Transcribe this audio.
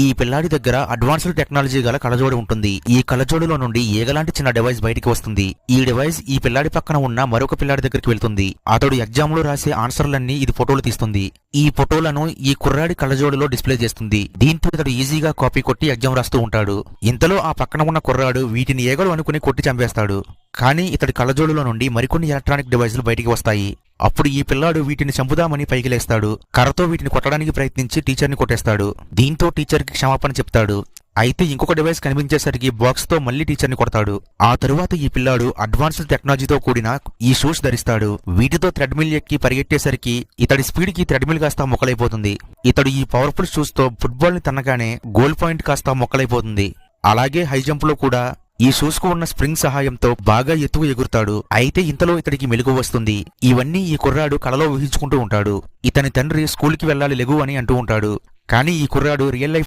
ఈ పిల్లాడి దగ్గర అడ్వాన్స్డ్ టెక్నాలజీ గల కళ్ళజోడు ఉంటుంది. ఈ కళ్ళజోడులో నుండి ఏగలాంటి చిన్న డివైస్ బయటికి వస్తుంది. ఈ డివైస్ ఈ పిల్లాడి పక్కన ఉన్న మరొక పిల్లాడి దగ్గరికి వెళ్తుంది. అతడు ఎగ్జామ్ లో రాసే ఆన్సర్లన్నీ ఇది ఫోటోలు తీస్తుంది. ఈ ఫోటోలను ఈ కుర్రాడి కళ్ళజోడులో డిస్ప్లే చేస్తుంది. దీంతో ఇతడు ఈజీగా కాపీ కొట్టి ఎగ్జామ్ రాస్తూ ఉంటాడు. ఇంతలో ఆ పక్కన ఉన్న కుర్రాడు వీటిని ఏగలు అనుకుని కొట్టి చంపేస్తాడు. కానీ ఇతడి కళ్ళజోడులో నుండి మరికొన్ని ఎలక్ట్రానిక్ డివైస్లు బయటికి వస్తాయి. అప్పుడు ఈ పిల్లాడు వీటిని చంపుదామని పైకి లేస్తాడు. కర్రతో వీటిని కొట్టడానికి ప్రయత్నించి టీచర్ని కొట్టేస్తాడు. దీంతో టీచర్కి క్షమాపణ చెప్తాడు. అయితే ఇంకొక డివైస్ కనిపించేసరికి బాక్స్ తో మళ్లీ టీచర్ని కొడతాడు. ఆ తరువాత ఈ పిల్లాడు అడ్వాన్స్డ్ టెక్నాలజీతో కూడిన ఈ షూస్ ధరిస్తాడు. వీటితో థ్రెడ్మిల్ ఎక్కి పరిగెట్టేసరికి ఇతడి స్పీడ్ కి థ్రెడ్మిల్ కాస్త మొక్కలైపోతుంది. ఇతడు ఈ పవర్ఫుల్ షూస్ తో ఫుట్బాల్ ని తన్నగానే గోల్ పాయింట్ కాస్త మొక్కలైపోతుంది. అలాగే హై జంప్ లో కూడా ఈ షూస్ కు ఉన్న స్ప్రింగ్ సహాయంతో బాగా ఎత్తుకు ఎగురుతాడు. అయితే ఇంతలో ఇతడికి మెలకువ వస్తుంది. ఇవన్నీ ఈ కుర్రాడు కలలో ఊహించుకుంటూ ఉంటాడు. ఇతని తండ్రి స్కూల్ కి వెళ్లాలి లెగు అని అంటూ ఉంటాడు. కానీ ఈ కుర్రాడు రియల్ లైఫ్